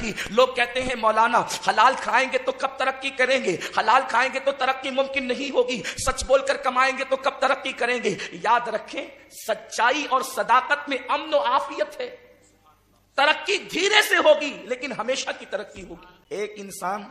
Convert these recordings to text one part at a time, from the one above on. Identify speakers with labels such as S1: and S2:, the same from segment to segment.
S1: نہیں. لوگ کہتے ہیں مولانا حلال کھائیں گے تو کب ترقی کریں گے, حلال کھائیں گے تو ترقی ممکن نہیں ہوگی, سچ بول کر کمائیں گے تو کب ترقی کریں گے. یاد رکھیں سچائی اور صداقت میں امن و عافیت ہے. ترقی دھیرے سے ہوگی لیکن ہمیشہ کی ترقی ہوگی. ایک انسان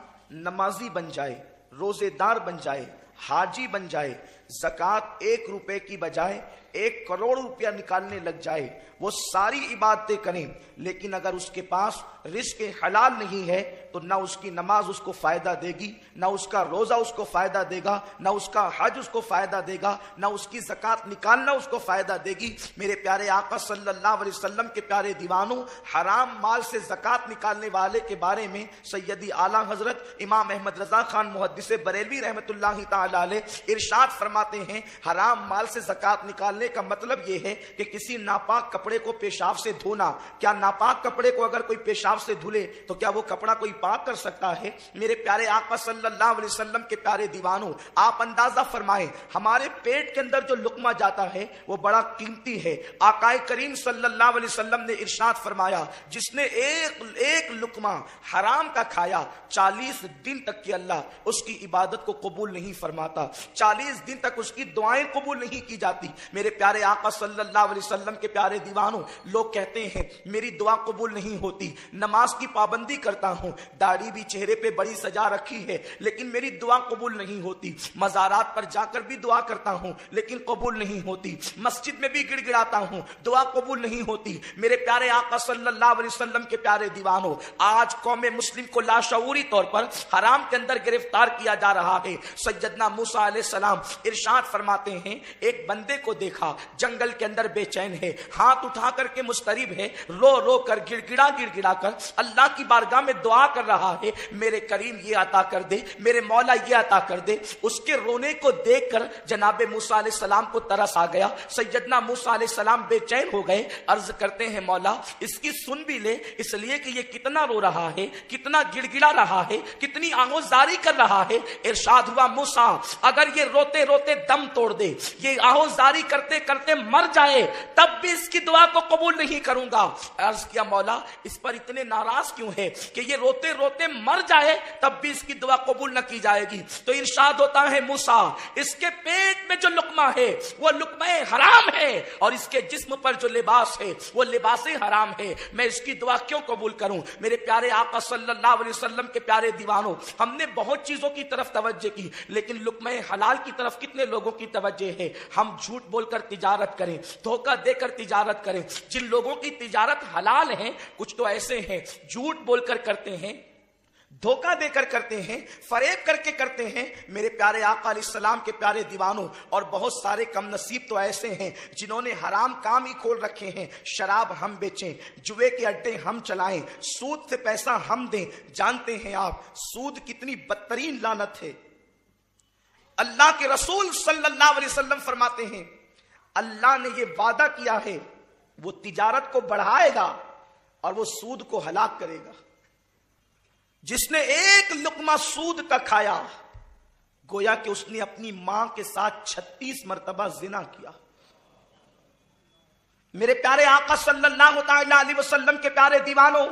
S1: نمازی بن جائے, روزے دار بن جائے, حاجی بن جائے, زکوٰۃ 1 روپے کی بجائے 1 کروڑ روپیہ نکالنے لگ جائے, وہ ساری عبادتیں کریں, لیکن اگر اس کے پاس رزق حلال نہیں ہے تو نہ اس کی نماز اس کو فائدہ دے گی, نہ اس کا روزہ اس کو فائدہ دے گا, نہ اس کا حج اس کو فائدہ دے گا, نہ اس کی زکوٰۃ نکالنا اس کو فائدہ دے گی. میرے پیارے آقا صلی اللہ علیہ وسلم کے پیارے دیوانوں, حرام مال سے زکوٰۃ نکالنے والے کے بارے میں سیدی اعلیٰ حضرت امام احمد رضا خان محدث بریلوی رحمۃ اللہ تعالی علیہ ارشاد فرماتے ہیں, حرام مال سے زکوٰۃ نکالنے کا مطلب یہ ہے کہ کسی ناپاک کپڑے کو پیشاب سے دھونا. کیا ناپاک کپڑے کو اگر کوئی پیشاب سے دھلے تو کیا وہ کپڑا کوئی پاک کر سکتا ہے؟ میرے پیارے آقا صلی اللہ علیہ وسلم کے پیارے دیوانوں, آپ اندازہ فرمائیں ہمارے پیٹ کے اندر جو لقمہ جاتا ہے وہ بڑا قیمتی ہے. آقا کریم صلی اللہ علیہ وسلم نے ارشاد فرمایا, جس نے ایک لقمہ حرام کا کھایا 40 دن تک کہ اللہ اس کی عبادت کو قبول نہیں فرماتا, 40 دن تک اس کی دعائیں قبول نہیں کی جاتی. میرے پیارے آقا صلی اللہ علیہ وسلم کے پیارے دیوانوں, لوگ کہتے ہیں میری دعا قبول نہیں ہوتی, نماز کی پابندی کرتا ہوں, داڑھی بھی چہرے پہ بڑی سجا رکھی ہے لیکن میری دعا قبول نہیں ہوتی, مزارات پر جا کر بھی دعا کرتا ہوں لیکن قبول نہیں ہوتی, مسجد میں بھی گڑ گڑاتا ہوں دعا قبول نہیں ہوتی. میرے پیارے آقا صلی اللہ علیہ وسلم کے پیارے دیوانوں, آج قوم مسلم کو لاشعوری طور پر حرام کے اندر گرفتار کیا جا رہا ہے. سیدنا موسیٰ علیہ السلام ارشاد فرماتے ہیں, ایک بندے کو دیکھا جنگل کے اندر بے چین ہے, ہاتھ اٹھا کر کے مضطرب ہے, رو رو کر گڑ گڑا کر اللہ کی بارگاہ میں دعا کر رہا ہے, میرے کریم یہ عطا کر دے, میرے مولا یہ عطا کر دے. اس کے رونے کو دیکھ کر جناب موسیٰ علیہ السلام کو ترس آ گیا. سیدنا موسیٰ علیہ السلام بے چین ہو گئے, عرض کرتے ہیں مولا اس کی سن بھی لے, اس لیے کہ یہ کتنا رو رہا ہے, کتنا گڑ گڑا رہا ہے, کتنی آہوزاری کر رہا ہے. ارشاد ہوا موسیٰ اگر یہ روتے روتے دم توڑ دے, یہ آہوزاری کرتے کرتے مر جائے تب بھی اس کی دعا کو قبول نہیں کروں گا. عرض کیا مولا اس پر اتنے ناراض کیوں ہے کہ یہ روتے روتے مر جائے تب بھی اس کی دعا قبول نہ کی جائے گی؟ تو ارشاد ہوتا ہے موسیٰ اس کے پیٹ میں جو لقمہ ہے وہ لقمہ حرام ہے اور اس کے جسم پر جو لباس ہے وہ لباس حرام ہے, میں اس کی دعا کیوں قبول کروں؟ میرے پیارے آقا صلی اللہ علیہ وسلم کے پیارے دیوانوں, ہم نے بہت چیزوں کی طرف توجہ کی لیکن لقمہ حلال کی طرف کتنے لوگوں کی توجہ ہے؟ ہم جھوٹ بول کر تجارت کریں, دھوکہ دے کر تجارت کریں. جن لوگوں کی تجارت حلال ہے کچھ تو ایسے ہیں جھوٹ بول کر کرتے ہیں, دھوکہ دے کر کرتے ہیں, فریب کر کے کرتے ہیں. میرے پیارے آقا علیہ السلام کے پیارے دیوانوں, اور بہت سارے کم نصیب تو ایسے ہیں جنہوں نے حرام کام ہی کھول رکھے ہیں. شراب ہم بیچیں, جوئے کے اڈے ہم چلائیں, سود سے پیسہ ہم دیں. جانتے ہیں آپ سود کتنی بدترین لعنت ہے؟ اللہ کے رسول صلی اللہ علیہ وسلم فرماتے ہیں اللہ نے یہ وعدہ کیا ہے وہ تجارت کو بڑھائے گا اور وہ سود کو ہلاک کرے گا. جس نے ایک لقمہ سود کا کھایا گویا کہ اس نے اپنی ماں کے ساتھ 36 مرتبہ زنا کیا. میرے پیارے آقا صلی اللہ تعالی علیہ وسلم کے پیارے دیوانوں,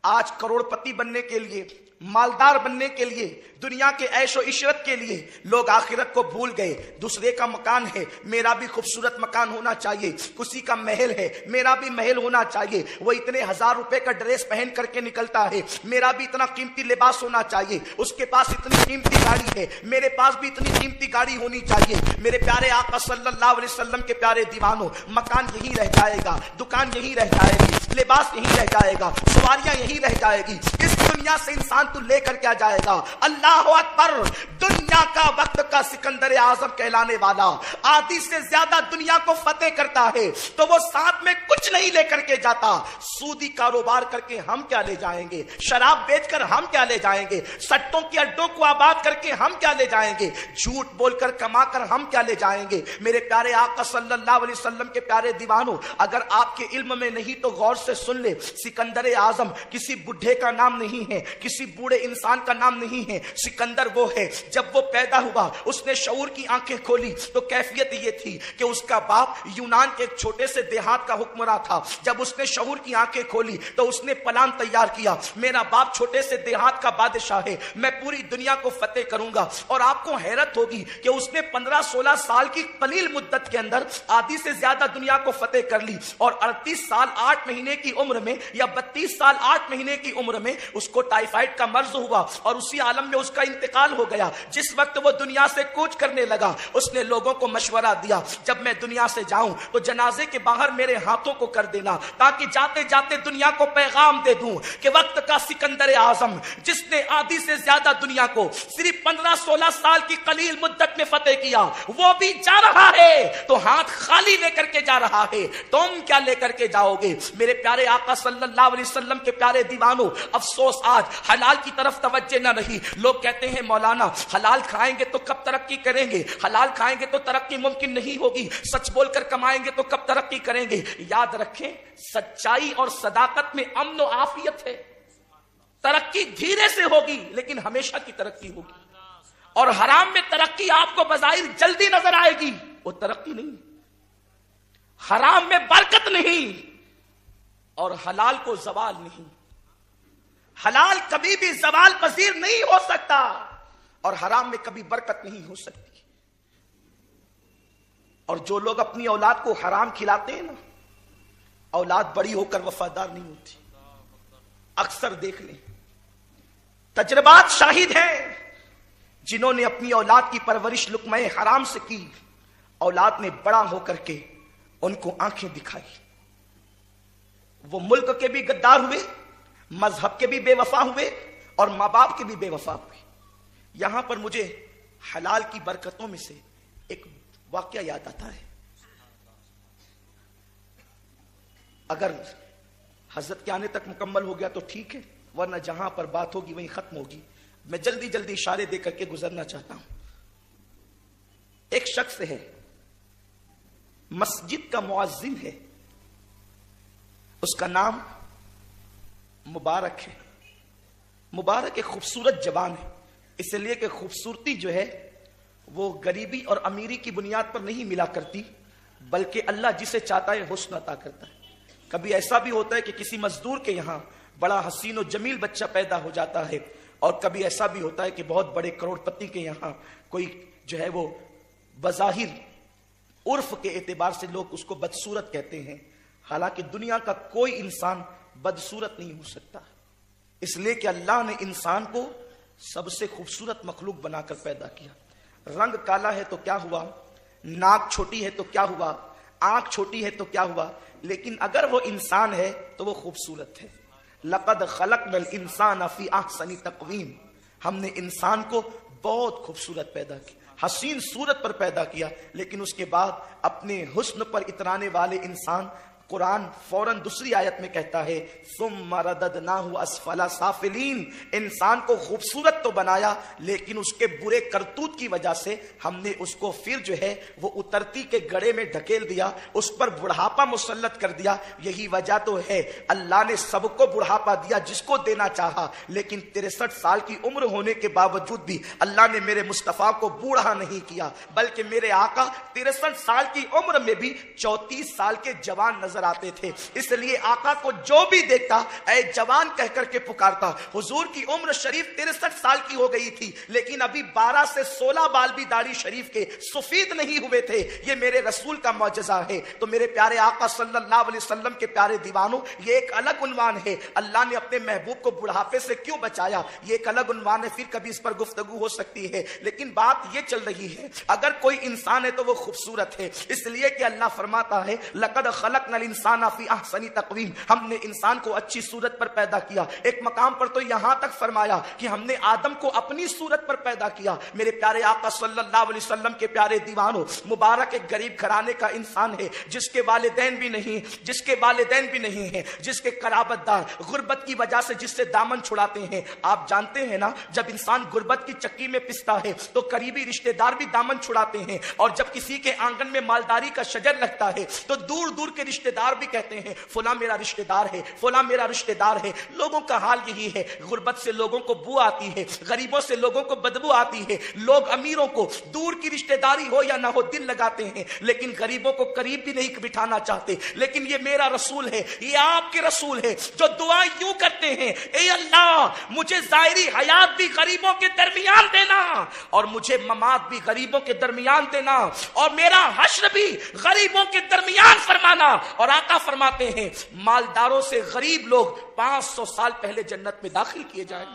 S1: آج کروڑ پتی بننے کے لیے, مالدار بننے کے لیے, دنیا کے عیش و عشرت کے لیے لوگ آخرت کو بھول گئے. دوسرے کا مکان ہے, میرا بھی خوبصورت مکان ہونا چاہیے. کسی کا محل ہے, میرا بھی محل ہونا چاہیے. وہ اتنے 1000 روپے کا ڈریس پہن کر کے نکلتا ہے, میرا بھی اتنا قیمتی لباس ہونا چاہیے. اس کے پاس اتنی قیمتی گاڑی ہے, میرے پاس بھی اتنی قیمتی گاڑی ہونی چاہیے. میرے پیارے آقا صلی اللہ علیہ وسلم کے پیارے دیوانوں, مکان یہی رہ جائے گا, دکان یہی رہ جائے گی, لباس یہی رہ جائے گا, سواریاں یہی رہ جائے گی. اس دنیا سے انسان تو لے کر کیا جائے گا؟ اللہ اکبر. دنیا کا وقت کا سکندر اعظم کہلانے والا آدھی سے زیادہ دنیا کو فتح کرتا ہے تو وہ ساتھ میں کچھ نہیں لے کر کے جاتا. سودی کاروبار کر کے ہم کیا لے جائیں گے؟ شراب بیچ کر ہم کیا لے جائیں گے؟ سٹوں کے اڈوں کو آباد کر کے ہم کیا لے جائیں گے؟ جھوٹ بول کر کما کر ہم کیا لے جائیں گے؟ میرے پیارے آقا صلی اللہ علیہ وسلم کے پیارے دیوانوں, اگر آپ کے علم میں نہیں تو غور سے سن لے, سکندر اعظم کسی بڈھے کا نام نہیں نہیں ہے, کسی بوڑھے انسان کا نام نہیں ہے. سکندر وہ ہے جب وہ پیدا ہوا اس نے شعور کی آنکھیں کھولی تو کیفیت یہ تھی کہ اس کا باپ یونان کے ایک چھوٹے سے دیہات کا حکمراں تھا. جب اس نے شعور کی آنکھیں کھولی تو اس نے پلان تیار کیا, میرا باپ چھوٹے سے دیہات کا بادشاہ ہے, میں پوری دنیا کو فتح کروں گا. اور آپ کو حیرت ہوگی کہ اس نے 15-16 سال کی قلیل مدت کے اندر آدھی سے زیادہ دنیا کو فتح کر لی, اور 38 سال 8 مہینے کی عمر میں یا 32 سال 8 مہینے کی عمر میں اس کو ٹائیفائڈ کا مرض ہوا اور اسی عالم میں اس کا انتقال ہو گیا. جس وقت وہ دنیا سے کوچ کرنے لگا اس نے لوگوں کو مشورہ دیا, جب میں دنیا سے جاؤں تو جنازے کے باہر میرے ہاتھوں کو کر دینا, تاکہ جاتے جاتے دنیا کو پیغام دے دوں کہ وقت کا سکندر اعظم جس نے آدھی سے زیادہ دنیا کو صرف 15-16 سال کی قلیل مدت میں فتح کیا وہ بھی جا رہا ہے, تو ہاتھ خالی لے کر کے جا رہا ہے. تم کیا لے کر کے جاؤ گے؟ میرے پیارے آقا صلی اللہ علیہ وسلم کے پیارے دیوانوں, افسوس آج حلال کی طرف توجہ نہ رہی. لوگ کہتے ہیں مولانا حلال کھائیں گے تو کب ترقی کریں گے, حلال کھائیں گے تو ترقی ممکن نہیں ہوگی, سچ بول کر کمائیں گے تو کب ترقی کریں گے. یاد رکھیں سچائی اور صداقت میں امن و عافیت ہے. ترقی دھیرے سے ہوگی لیکن ہمیشہ کی ترقی ہوگی, اور حرام میں ترقی آپ کو بظاہر جلدی نظر آئے گی, وہ ترقی نہیں. حرام میں برکت نہیں اور حلال کو زوال نہیں. حلال کبھی بھی زوال پذیر نہیں ہو سکتا اور حرام میں کبھی برکت نہیں ہو سکتی. اور جو لوگ اپنی اولاد کو حرام کھلاتے ہیں نا, اولاد بڑی ہو کر وفادار نہیں ہوتی. اکثر دیکھ لیں, تجربات شاہد ہیں, جنہوں نے اپنی اولاد کی پرورش لقمہ حرام سے کی, اولاد نے بڑا ہو کر کے ان کو آنکھیں دکھائی. وہ ملک کے بھی غدار ہوئے, مذہب کے بھی بے وفا ہوئے اور ماں باپ کے بھی بے وفا ہوئے. یہاں پر مجھے حلال کی برکتوں میں سے ایک واقعہ یاد آتا ہے. اگر حضرت کے آنے تک مکمل ہو گیا تو ٹھیک ہے, ورنہ جہاں پر بات ہوگی وہیں ختم ہوگی. میں جلدی جلدی اشارے دے کر کے گزرنا چاہتا ہوں. ایک شخص ہے, مسجد کا مؤذن ہے, اس کا نام مبارک ہے. مبارک ایک خوبصورت جوان ہے, اس لیے کہ خوبصورتی جو ہے وہ غریبی اور امیری کی بنیاد پر نہیں ملا کرتی, بلکہ اللہ جسے چاہتا ہے حسن عطا کرتا ہے. کبھی ایسا بھی ہوتا ہے کہ کسی مزدور کے یہاں بڑا حسین و جمیل بچہ پیدا ہو جاتا ہے, اور کبھی ایسا بھی ہوتا ہے کہ بہت بڑے کروڑ پتی کے یہاں کوئی جو ہے وہ بظاہر عرف کے اعتبار سے لوگ اس کو بدصورت کہتے ہیں, حالانکہ دنیا کا کوئی انسان بدصورت نہیں ہو سکتا, اس لیے کہ اللہ نے انسان کو سب سے خوبصورت مخلوق بنا کر پیدا کیا. رنگ کالا ہے تو کیا ہوا, ناک چھوٹی ہے تو کیا ہوا, آنکھ چھوٹی ہے تو کیا ہوا, لیکن اگر وہ انسان ہے تو وہ خوبصورت ہے. لقد خلقنا الانسان فی احسن تقویم, ہم نے انسان کو بہت خوبصورت پیدا کیا, حسین صورت پر پیدا کیا. لیکن اس کے بعد اپنے حسن پر اترانے والے انسان, قرآن فوراً دوسری آیت میں کہتا ہے ثم رددناہ اسفل سافلین, انسان کو خوبصورت تو بنایا لیکن اس کے برے کرتوت کی وجہ سے ہم نے اس کو پھر جو ہے وہ اترتی کے گڑھے میں ڈھکیل دیا, اس پر بڑھاپا مسلط کر دیا. یہی وجہ تو ہے اللہ نے سب کو بڑھاپا دیا جس کو دینا چاہا, لیکن 63 سال کی عمر ہونے کے باوجود بھی اللہ نے میرے مصطفیٰ کو بوڑھا نہیں کیا, بلکہ میرے آقا 63 سال کی عمر میں بھی 34 سال کے جوان نظر آتے تھے. اس لیے آقا کو جو بھی دیکھتا اے جوان کہہ کر کے پکارتا. حضور کی عمر شریف 63 سال کی ہو گئی تھی, لیکن ابھی 12 سے 16 بال بھی داڑھی شریف کے سفید نہیں ہوئے تھے. یہ میرے رسول کا معجزہ ہے. تو میرے پیارے آقا صلی اللہ علیہ وسلم کے پیارے دیوانوں, یہ ایک الگ عنوان ہے. اللہ نے اپنے محبوب کو بڑھاپے سے کیوں بچایا, یہ ایک الگ عنوان ہے, پھر کبھی اس پر گفتگو ہو سکتی ہے. لیکن بات یہ چل رہی ہے اگر کوئی انسان ہے تو وہ خوبصورت ہے, اس لیے کہ اللہ فرماتا ہے لقد خلقنا الانسان فی احسن تقویم, ہم نے انسان کو اچھی صورت پر پیدا کیا. ایک مقام پر تو یہاں تک فرمایا کہ ہم نے آدم کو اپنی صورت پر پیدا کیا. میرے پیارے آقا صلی اللہ علیہ وسلم کے پیارے دیوانوں, مبارک ایک غریب گھرانے کا انسان ہے جس کے والدین بھی نہیں ہیں, جس کے قرابت دار غربت کی وجہ سے جس سے دامن چھڑاتے ہیں. آپ جانتے ہیں نا, جب انسان غربت کی چکی میں پستا ہے تو قریبی رشتہ دار بھی دامن چھڑاتے ہیں, اور جب کسی کے آنگن میں مالداری کا شجر لگتا ہے تو دور دور کے رشتہ دار بھی کہتے ہیں فلاں میرا رشتہ دار ہے، فلاں میرا رشتہ دار ہے. لوگوں کا حال یہی ہے، غربت سے لوگوں کو بو آتی ہے، غریبوں سے لوگوں کو بدبو آتی ہے. لوگ امیروں کو دور کی رشتہ داری ہو یا نہ ہو دل لگاتے ہیں، لیکن غریبوں کو قریب بھی نہیں بٹھانا چاہتے. لیکن یہ میرا رسول ہے، یہ آپ کے رسول ہے، جو دعا یوں کرتے ہیں، اے اللہ مجھے ظاہری حیات بھی غریبوں کے درمیان دینا، اور مجھے ممات بھی غریبوں کے درمیان دینا، اور میرا حشر بھی غریبوں کے درمیان فرمانا. اور آقا فرماتے ہیں مالداروں سے غریب لوگ 500 سال پہلے جنت میں داخل کیے جائیں.